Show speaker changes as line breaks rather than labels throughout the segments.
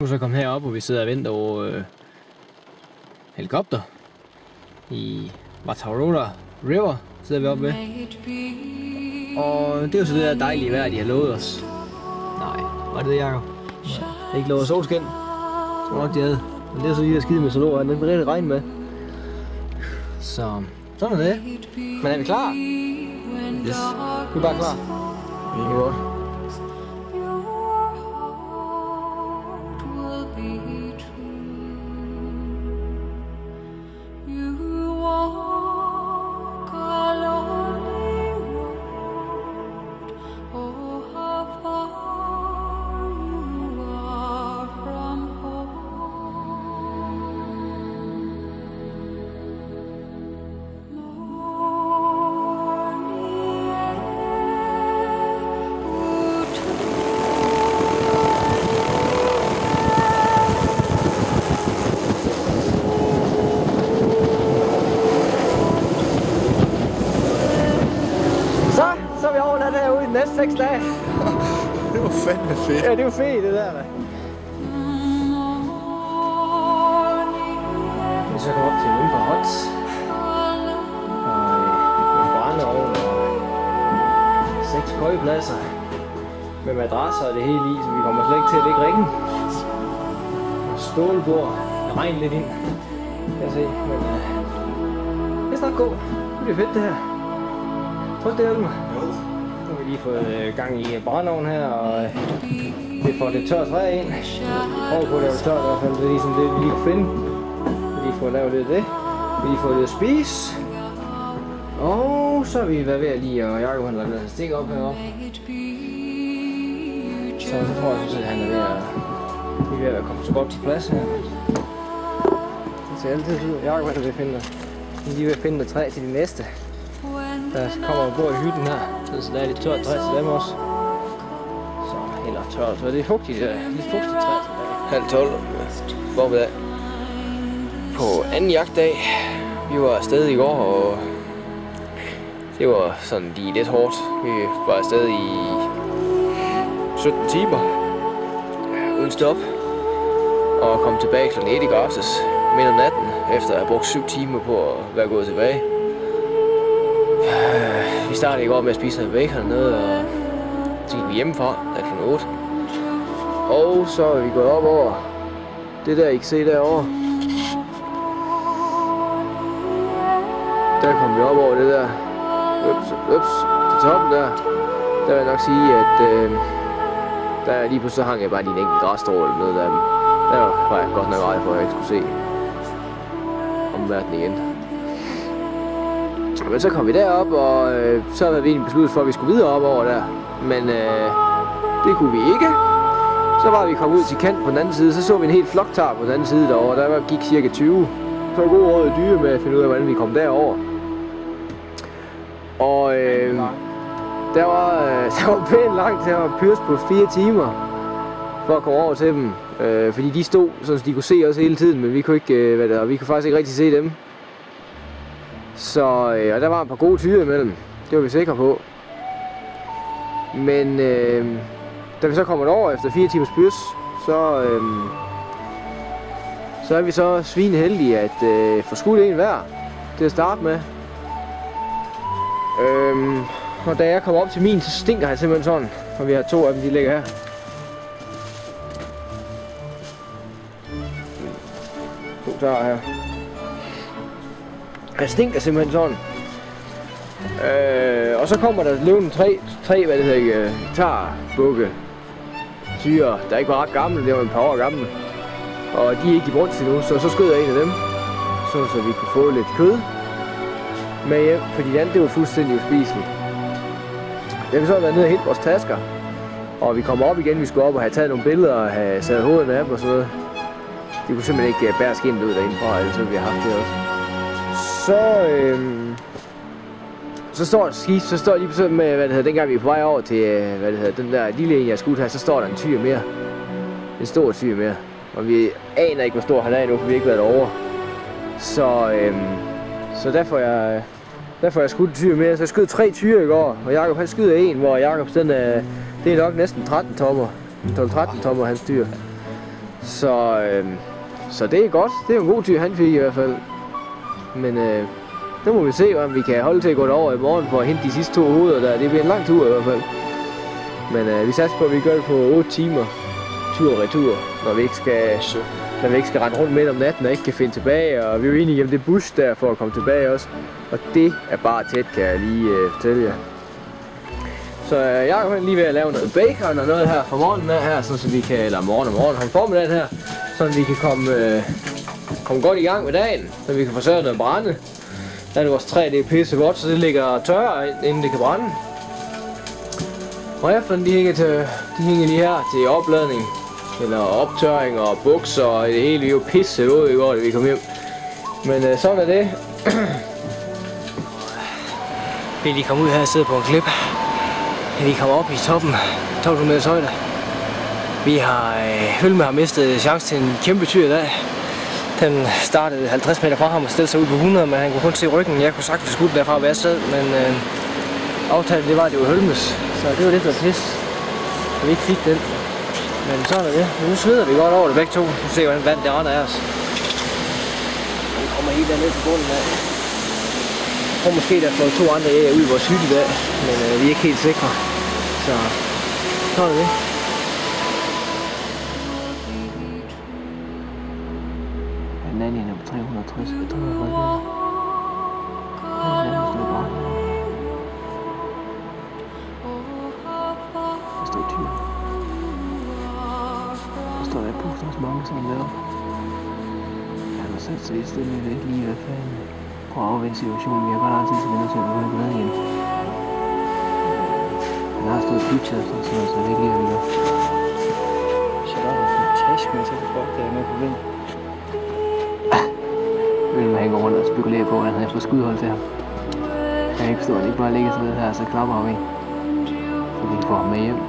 Nu er så kommet herop, og vi sidder og venter over helikopter i Mataora River, sidder vi oppe ved. Og det er jo så det der dejlige vejr, de har lovet os. Nej, var det det, Jacob? Ja. Ikke lovet solskin. Så nok de havde. Men det er så de der skide meteorologer, den vil rigtig regne med. Så sådan er det. Men er vi klar? Yes. Vi er bare klar. Vi er godt. Så er vi overnat herude i de næste 6 dage.
Det var fandme fedt.
Ja, det var fedt det der. Vi så kommer op til Mønter Hot. Og en brændeovn og 6 køjepladser. Med madrasser og det hele i, så vi kommer slet ikke til at lægge riggen. Og stålbord. Det regner lidt ind, kan jeg se. Men det er snart gå. Det bliver fedt det her. Tryk det her, Elmer. Nu har vi lige fået gang i brændeovnen her, og vi får det tørt træ ind. Prøv på at lave det tørt i hvert fald, det er ligesom det, vi lige kunne finde. Vi lige får lavet lidt af det. Vi lige får lidt at spise. Og så har vi været ved at lige, og Jacob han har lavet stik op heroppe. Så tror jeg, at han er ved at komme så godt til plads her. Det ser altid ud. Jacob han er ved at finde det. Vi er lige ved at finde det træ til de næste. Der kommer og bor i hytten her, så der er lidt tørt træ til dem også. Så eller tørt, så det er fugtigt, lidt fugtigt træ til dem. 11:30 formiddag på anden jagtdag. Vi var afsted i går, og det var sådan lige lidt hårdt. Vi var afsted i 17 timer uden stop, og kom tilbage kl. 1 i går aftes midt om natten, efter at have brugt 7 timer på at være gået tilbage. Vi startede i går med at spise noget bacon hernede, og så gik vi hjemmefra, da kl. 8. Og så er vi gået op over det der, I kan se derovre. Der kom vi op over det der. Ups, til toppen der. Der vil jeg nok sige, at der lige pludselig hang jeg bare en enkelt græsstrå eller noget der. Der var jeg godt nok rej for, at jeg ikke skulle se omverdenen igen. Men så kom vi derop, og så havde vi egentlig besluttet for, at vi skulle videre op over der. Men det kunne vi ikke. Så var vi kommet ud til kant på den anden side, så vi en helt floktar på den anden side derovre. Der gik cirka 20. Så var gode råd i dyre med at finde ud af, hvordan vi kom derover. Og der var pænt langt til at pyrse på 4 timer for at komme over til dem. Fordi de stod, så de kunne se os hele tiden, men vi kunne ikke, vi kunne faktisk ikke rigtig se dem. Så og der var et par gode tyre imellem, det var vi sikre på. Men da vi så kommer over efter 4 timers pyrs, så er vi så svineheldige at få skudt en hver til at starte med. Og da jeg kommer op til min, så stinker han simpelthen sådan, og vi har 2 af dem, de ligger her. To tager her. Han stinker simpelthen sådan. Og så kommer der løvende 3 hvad det hedder, hektarbukke tyre, der ikke var ret gamle, det var et par år gamle. Og de er ikke i brunst endnu, så skød jeg en af dem, så vi kunne få lidt kød med hjem, fordi det andet det var fuldstændig uspiseligt. Jeg vil så have været nede og hente vores tasker, og vi kommer op igen, vi skulle op og have taget nogle billeder og have sat hovedet af dem og sådan noget. De kunne simpelthen ikke bære skinnet ud derindefra, ellers ville vi have haft det også. Så står lige på med, hvad det hedder, dengang vi er på vej over til, hvad det hedder, den der lille en, jeg skudt her, så står der en tyr mere. En stor tyr mere. Og vi aner ikke, hvor stor han er endnu, for vi har ikke været derovre. Så derfor har jeg skudt en tyr mere. Så jeg skød 3 tyre i går, og Jacob han skyder en, hvor Jacobs den det er nok næsten 13 tommer. 12-13 tommer hans tyr. Så det er godt. Det er jo en god tyr, han fik i hvert fald. Men nu må vi se, om vi kan holde til at gå derover i morgen for at hente de sidste 2 hoveder der. Det bliver en lang tur i hvert fald. Men vi satser på, at vi gør det på 8 timer tur og retur, når vi ikke skal rende rundt midt om natten og ikke kan finde tilbage. Og vi er jo enige om det bus der for at komme tilbage også. Og det er bare tæt, kan jeg lige fortælle jer. Så jeg er lige ved at lave noget bacon og noget her fra morgenen her, så vi kan, eller morgen formiddagen her, så vi kan komme godt i gang med dagen, så vi kan få sørget noget brænde. Der er vores træ, det er pisse godt, så det ligger tørre, inden det kan brænde. Og efter de hænger lige her til opladning, eller optørring og bukser og det hele. Vi er jo pisse ud i går, da vi kom hjem. Men sådan er det. Vi er lige kommet ud her og sidder på en klip. Vi kommer op i toppen, 1200 meters højde. Hølme har mistet chance til en kæmpe tyr i dag. Den startede 50 meter fra ham og stillede sig ud på 100, men han kunne kun se ryggen. Jeg kunne sagtens skudt derfra, hvor jeg sad, men aftalen det var, at det var Hølmes. Så det var lidt af pis, at vi ikke fik den. Men sådan er det. Nu sveder vi godt over det begge to. Nu ser vi, hvordan vand det render af os. Vi kommer helt derned til bunden af. Jeg tror måske, der får 2 andre jæger ud i vores hytte i dag, men vi er ikke helt sikre. Så sådan er det. Den anden er på 360, jeg tror, jeg var det. Der står tyr. Der står der puster også mange sådan der. Han har sat sig i stedet, jeg ved ikke lige hvad fanden. Prøv at afvende situationen, vi har godt altid til vinter til at begynde at gå ned igen. Han har stået pitchet efter sådan noget, så det ikke lige at gøre. Shut up, det er fantastisk, men så er det godt, det er med på vind. Han går rundt og spekulerer på, at han har fået skudhold til ham. Jeg kan ikke forstå, at han ikke bare ligger sådan her, så klapper ham en. Så vi kan få ham med hjem.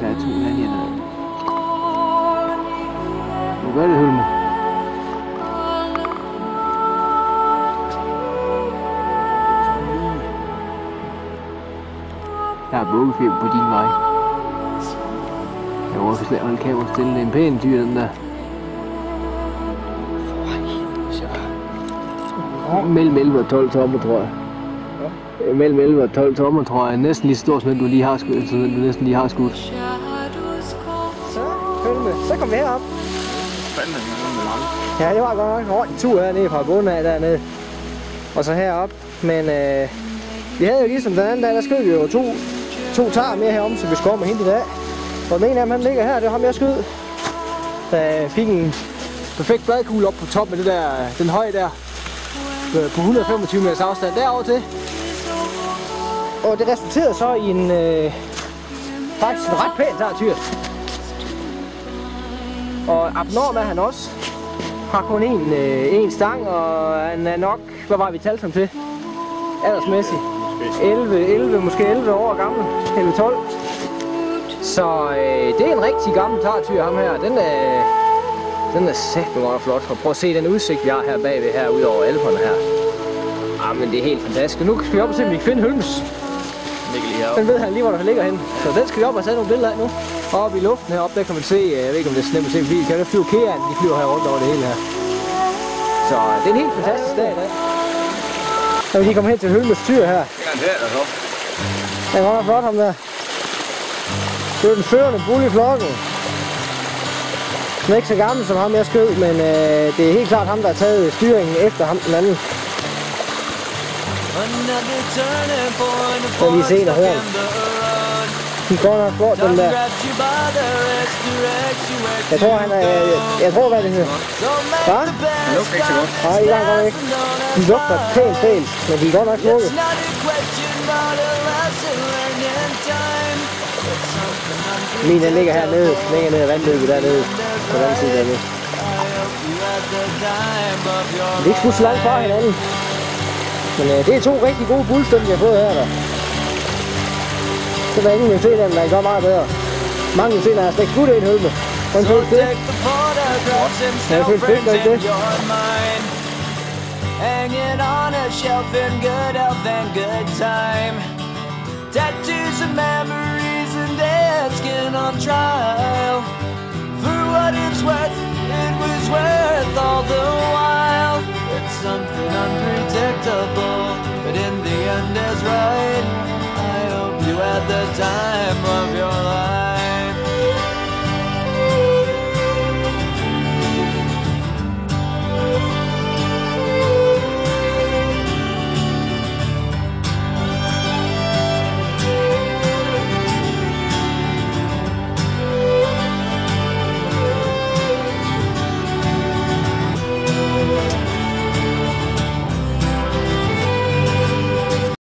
Der er 2 landjer der. Nu gør det, Hølme. Jeg har bukkefeber på din vej. Jeg var også slet holde kamera stille. Det er en pæn dyr, den der. Mellem 11 og 12 tommer, tror jeg. Ja. Mellem 11 og 12 tommer, tror jeg. Næsten lige så stor, som du lige har skudt. Så kom vi herop. Ja, det var godt nok en ordentlig tur hernede fra bunden af dernede. Og så herop. Men vi havde jo ligesom den anden dag, der skød vi jo to tager mere herom, så vi skulle om og hente i dag. Og den ene af dem, han ligger her, det var ham, jeg skød. Der fik en perfekt bladkugle op på toppen af det der, den høje der. På 125 meters afstand derover til. Og det resulterede så i en faktisk en ret pæn tartyr. Og abnorm er han også. Har kun en stang, og han er nok, hvad var vi talt ham til? Aldersmæssigt. 11 år gammel. 11-12. Så det er en rigtig gammel tartyr, ham her. Den er sæt meget flot. Og prøv at se den udsigt, vi har her bagved, her ud over Alperne her. Men det er helt fantastisk. Nu skal vi op og se, om vi kan finde Hølmes. Den ved han lige, hvor der ligger henne. Så den skal vi op og tage nogle billeder af nu. Og oppe i luften heroppe, der kan man se, jeg ved ikke om det er så nemt at se, fordi kan der flyve kæren, de flyver her rundt over det hele her. Så det er en helt fantastisk dag i dag. Så vi lige kommer hen til Hølmes tyr her. Den er godt flot, ham der. Det er den førende bull i flokken. Den er ikke så gammel som ham, jeg skød, men det er helt klart ham, der har taget styringen efter ham den anden. Jeg lige se en af horn. De går nok flot, den der. Jeg tror, hvad det hedder. Hva?
Det lugter ikke så godt.
Nej, det gør ikke. De lugter pænt fælt, men de er godt nok lukket. Min den ligger hernede, længere nede af vandløbet dernede, på den anden side dernede. Det er ikke sgu så langt fra hinanden. Men det er 2 rigtig gode bullstem, vi har fået her. Så der er ingen New-Zealand, der gør meget bedre. Mange New-Zealand har slet ikke skudt en Hølme. Hvordan føles det? Ja, føles fedt, gør ikke det? Hanging on a shelf in good health and good time. Tattoos of memories and days.
that skin on trial. For what it's worth, it was worth all the while. It's something unpredictable, but in the end is right. I hope you had the time